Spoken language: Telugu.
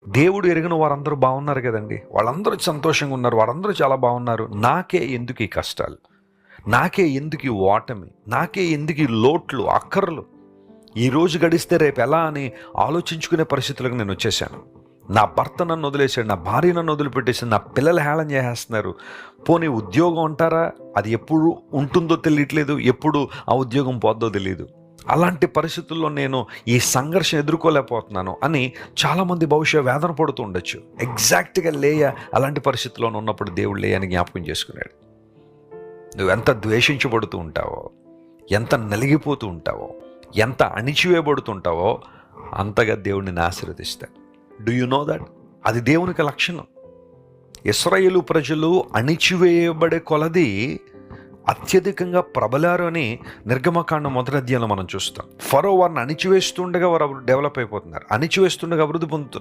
దేవుడు ఎరిగిన వారందరూ బాగున్నారు కదండి, వాళ్ళందరూ సంతోషంగా ఉన్నారు, వారందరూ చాలా బాగున్నారు. నాకే ఎందుకు ఈ కష్టాలు, నాకే ఎందుకు ఈ ఓటమి, నాకే ఎందుకు ఈ లోట్లు అక్కర్లు, ఈ రోజు గడిస్తే రేపు ఎలా అని ఆలోచించుకునే పరిస్థితులకు నేను వచ్చేసాను. నా భర్త నన్ను వదిలేశాడు, నా భార్య నన్ను వదిలిపెట్టేసి, నా పిల్లలు హేళన చేసేస్తున్నారు. పోనీ ఉద్యోగం అంటారా, అది ఎప్పుడు ఉంటుందో తెలియట్లేదు, ఎప్పుడు ఆ ఉద్యోగం పోద్దో తెలియదు. అలాంటి పరిస్థితుల్లో నేను ఈ సంఘర్షణ ఎదుర్కోలేకపోతున్నాను అని చాలామంది బహుశా వేదన పడుతూ ఉండొచ్చు. ఎగ్జాక్ట్గా లేయ అలాంటి పరిస్థితుల్లో ఉన్నప్పుడు దేవుడు లేయని జ్ఞాపకం చేసుకున్నాడు. నువ్వు ఎంత ద్వేషించబడుతూ ఉంటావో, ఎంత నలిగిపోతూ ఉంటావో, ఎంత అణిచివేయబడుతుంటావో అంతగా దేవుడిని ఆశీర్వదిస్తాడు. Do you know that? అది దేవునికి లక్షణం. ఇశ్రాయేలు ప్రజలు అణిచివేయబడే కొలది అత్యధికంగా ప్రబలారు అని నిర్గమకాండం 1వ అధ్యాయంలో మనం చూస్తాం. ఫరో వారిని అణిచివేస్తుండగా వారు డెవలప్ అయిపోతున్నారు, అణిచివేస్తుండగా అభివృద్ధి పొందుతున్నారు.